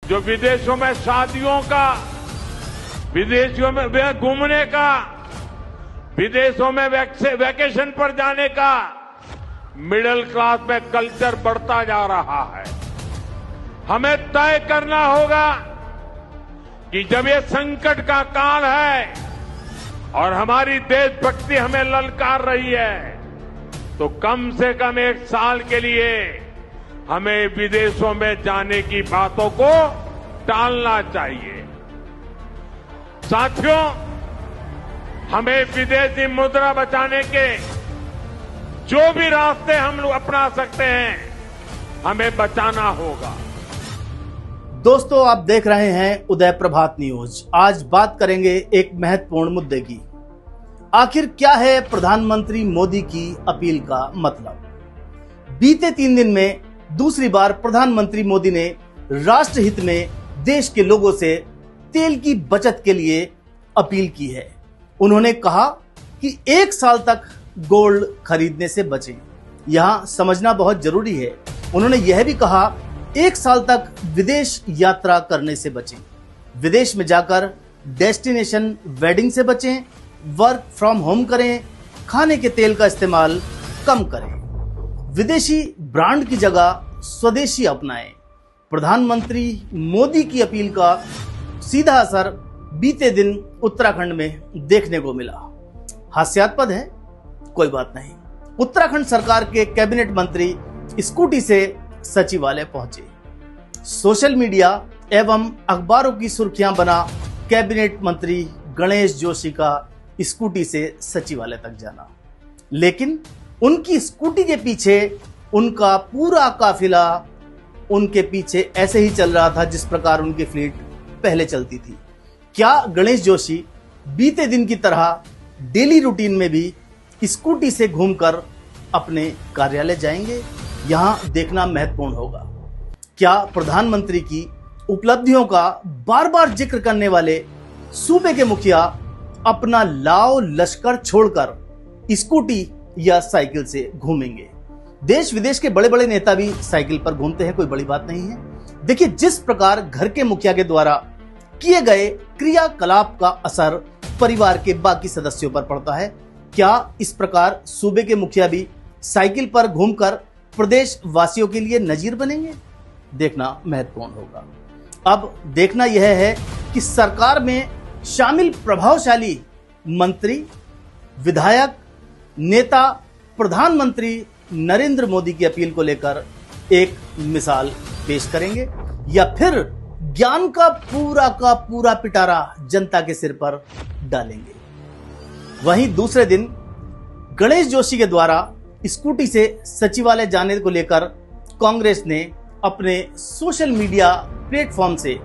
जो विदेशों में शादियों का, विदेशों में घूमने का, विदेशों में वैकेशन पर जाने का मिडिल क्लास में कल्चर बढ़ता जा रहा है। हमें तय करना होगा कि जब ये संकट का काल है और हमारी देशभक्ति हमें ललकार रही है, तो कम से कम 1 साल के लिए हमें विदेशों में जाने की बातों को टालना चाहिए। साथियों, हमें विदेशी मुद्रा बचाने के जो भी रास्ते हम लोग अपना सकते हैं, हमें बचाना होगा। दोस्तों, आप देख रहे हैं उदय प्रभात न्यूज। आज बात करेंगे एक महत्वपूर्ण मुद्दे की। आखिर क्या है प्रधानमंत्री मोदी की अपील का मतलब? बीते 3 दिन में दूसरी बार प्रधानमंत्री मोदी ने राष्ट्रहित में देश के लोगों से तेल की बचत के लिए अपील की है। उन्होंने कहा कि 1 साल तक गोल्ड खरीदने से बचें। यहां समझना बहुत जरूरी है। उन्होंने यह भी कहा 1 साल तक विदेश यात्रा करने से बचें, विदेश में जाकर डेस्टिनेशन वेडिंग से बचें, वर्क फ्रॉम होम करें, खाने के तेल का इस्तेमाल कम करें, विदेशी ब्रांड की जगह स्वदेशी अपनाएं। प्रधानमंत्री मोदी की अपील का सीधा असर बीते दिन उत्तराखंड में देखने को मिला। हास्यास्पद है, कोई बात नहीं। उत्तराखंड सरकार के कैबिनेट मंत्री स्कूटी से सचिवालय पहुंचे। सोशल मीडिया एवं अखबारों की सुर्खियां बना कैबिनेट मंत्री गणेश जोशी का स्कूटी से सचिवालय तक जाना, लेकिन उनकी स्कूटी के पीछे उनका पूरा काफिला उनके पीछे ऐसे ही चल रहा था जिस प्रकार उनकी फ्लीट पहले चलती थी। क्या गणेश जोशी बीते दिन की तरह डेली रूटीन में भी स्कूटी से घूमकर अपने कार्यालय जाएंगे? यहां देखना महत्वपूर्ण होगा। क्या प्रधानमंत्री की उपलब्धियों का बार बार जिक्र करने वाले सूबे के मुखिया अपना लाव लश्कर छोड़कर स्कूटी या साइकिल से घूमेंगे? देश विदेश के बड़े बड़े नेता भी साइकिल पर घूमते हैं, कोई बड़ी बात नहीं है। देखिए, जिस प्रकार घर के मुखिया के द्वारा किए गए क्रियाकलाप का असर परिवार के बाकी सदस्यों पर पड़ता है, क्या इस प्रकार सूबे के मुखिया भी साइकिल पर घूमकर प्रदेश वासियों के लिए नजीर बनेंगे? देखना महत्वपूर्ण होगा। अब देखना यह है कि सरकार में शामिल प्रभावशाली मंत्री, विधायक, नेता प्रधानमंत्री नरेंद्र मोदी की अपील को लेकर एक मिसाल पेश करेंगे या फिर ज्ञान का पूरा पिटारा जनता के सिर पर डालेंगे। वहीं दूसरे दिन गणेश जोशी के द्वारा स्कूटी से सचिवालय जाने को लेकर कांग्रेस ने अपने सोशल मीडिया प्लेटफॉर्म से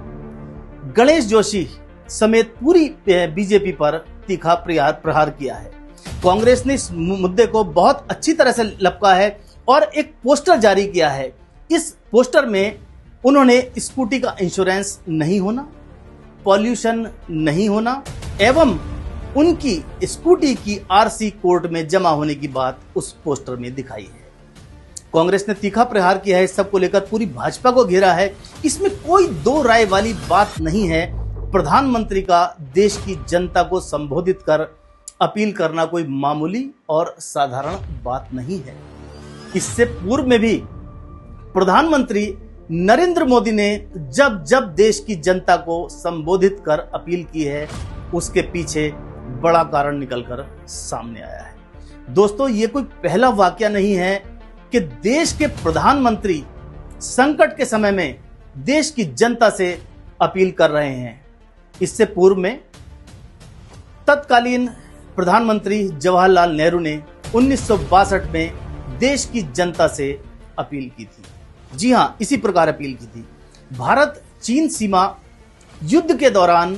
गणेश जोशी समेत पूरी बीजेपी पर तीखा प्रहार किया है। कांग्रेस ने इस मुद्दे को बहुत अच्छी तरह से लपका है और एक पोस्टर जारी किया है। इस पोस्टर में उन्होंने स्कूटी का इंश्योरेंस नहीं होना, पॉल्यूशन नहीं होना एवं उनकी स्कूटी की आरसी कोर्ट में जमा होने की बात उस पोस्टर में दिखाई है। कांग्रेस ने तीखा प्रहार किया है, इस सब को लेकर पूरी भाजपा को घेरा है। इसमें कोई दो राय वाली बात नहीं है। प्रधानमंत्री का देश की जनता को संबोधित कर अपील करना कोई मामूली और साधारण बात नहीं है। इससे पूर्व में भी प्रधानमंत्री नरेंद्र मोदी ने जब जब देश की जनता को संबोधित कर अपील की है, उसके पीछे बड़ा कारण निकलकर सामने आया है। दोस्तों, ये कोई पहला वाकया नहीं है कि देश के प्रधानमंत्री संकट के समय में देश की जनता से अपील कर रहे हैं। इससे पूर्व में तत्कालीन प्रधानमंत्री जवाहरलाल नेहरू ने 1962 में देश की जनता से अपील की थी। जी हां, इसी प्रकार अपील की थी। भारत चीन सीमा युद्ध के दौरान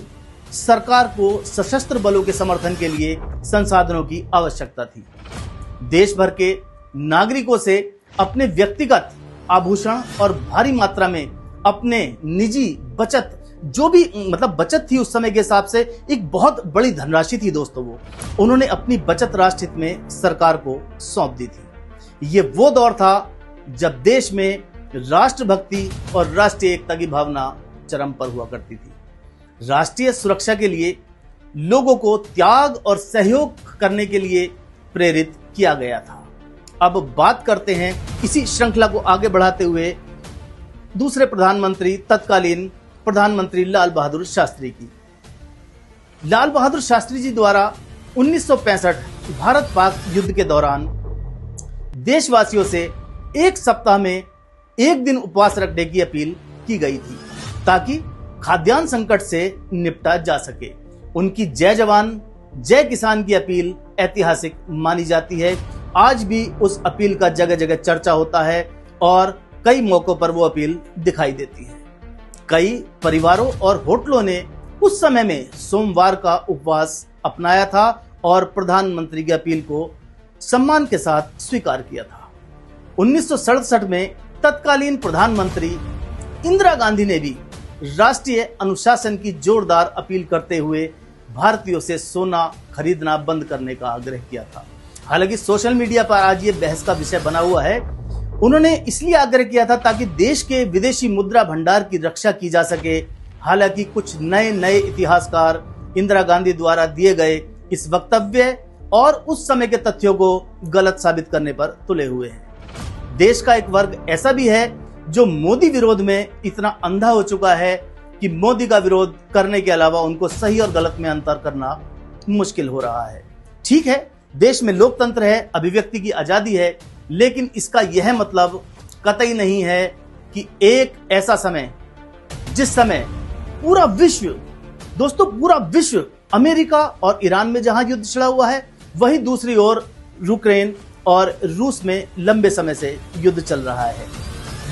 सरकार को सशस्त्र बलों के समर्थन के लिए संसाधनों की आवश्यकता थी। देश भर के नागरिकों से अपने व्यक्तिगत आभूषण और भारी मात्रा में अपने निजी बचत, जो भी बचत थी उस समय के हिसाब से एक बहुत बड़ी धनराशि थी दोस्तों, वो उन्होंने अपनी बचत राष्ट्रहित में सरकार को सौंप दी थी। ये वो दौर था जब देश में राष्ट्रभक्ति और राष्ट्रीय एकता की भावना चरम पर हुआ करती थी। राष्ट्रीय सुरक्षा के लिए लोगों को त्याग और सहयोग करने के लिए प्रेरित किया गया था। अब बात करते हैं इसी श्रृंखला को आगे बढ़ाते हुए दूसरे प्रधानमंत्री, तत्कालीन प्रधानमंत्री लाल बहादुर शास्त्री की। लाल बहादुर शास्त्री जी द्वारा 1965 भारत पाक युद्ध के दौरान देशवासियों से एक सप्ताह में एक दिन उपवास रखने की अपील की गई थी ताकि खाद्यान्न संकट से निपटा जा सके। उनकी जय जवान जय किसान की अपील ऐतिहासिक मानी जाती है। आज भी उस अपील का जगह जगह चर्चा होता है और कई मौकों पर वो अपील दिखाई देती है। कई परिवारों और होटलों ने उस समय में सोमवार का उपवास अपनाया था और प्रधानमंत्री की अपील को सम्मान के साथ स्वीकार किया था। 1967 में तत्कालीन प्रधानमंत्री इंदिरा गांधी ने भी राष्ट्रीय अनुशासन की जोरदार अपील करते हुए भारतीयों से सोना खरीदना बंद करने का आग्रह किया था। हालांकि सोशल मीडिया पर आज ये बहस का विषय बना हुआ है। उन्होंने इसलिए आग्रह किया था ताकि देश के विदेशी मुद्रा भंडार की रक्षा की जा सके। हालांकि कुछ नए इतिहासकार इंदिरा गांधी द्वारा दिए गए इस वक्तव्य और उस समय के तथ्यों को गलत साबित करने पर तुले हुए हैं। देश का एक वर्ग ऐसा भी है जो मोदी विरोध में इतना अंधा हो चुका है कि मोदी का विरोध करने के अलावा उनको सही और गलत में अंतर करना मुश्किल हो रहा है। ठीक है, देश में लोकतंत्र है, अभिव्यक्ति की आजादी है, लेकिन इसका यह मतलब कतई नहीं है कि एक ऐसा समय जिस समय पूरा विश्व, दोस्तों पूरा विश्व अमेरिका और ईरान में जहां युद्ध छिड़ा हुआ है, वहीं दूसरी ओर यूक्रेन और रूस में लंबे समय से युद्ध चल रहा है।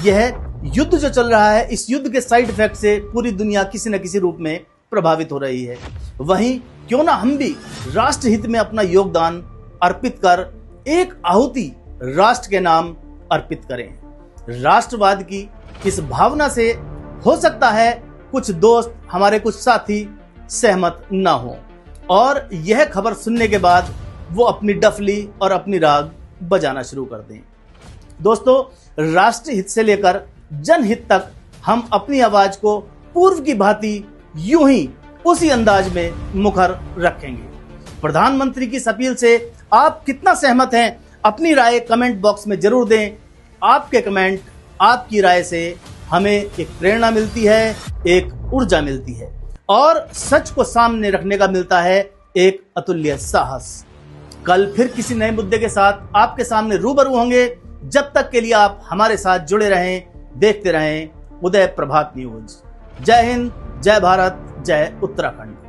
यह युद्ध जो चल रहा है, इस युद्ध के साइड इफेक्ट से पूरी दुनिया किसी न किसी रूप में प्रभावित हो रही है। वहीं क्यों ना हम भी राष्ट्र हित में अपना योगदान अर्पित कर एक आहुति राष्ट्र के नाम अर्पित करें। राष्ट्रवाद की इस भावना से हो सकता है कुछ दोस्त, हमारे कुछ साथी सहमत ना हो और यह खबर सुनने के बाद वो अपनी डफली और अपनी राग बजाना शुरू कर दें। दोस्तों, राष्ट्र हित से लेकर जनहित तक हम अपनी आवाज को पूर्व की भांति यूं ही उसी अंदाज में मुखर रखेंगे। प्रधानमंत्री की इस अपील से आप कितना सहमत हैं, अपनी राय कमेंट बॉक्स में जरूर दें। आपके कमेंट, आपकी राय से हमें एक प्रेरणा मिलती है, एक ऊर्जा मिलती है और सच को सामने रखने का मिलता है एक अतुल्य साहस। कल फिर किसी नए मुद्दे के साथ आपके सामने रूबरू होंगे। जब तक के लिए आप हमारे साथ जुड़े रहें, देखते रहें उदय प्रभात न्यूज। जय हिंद, जय भारत, जय उत्तराखंड।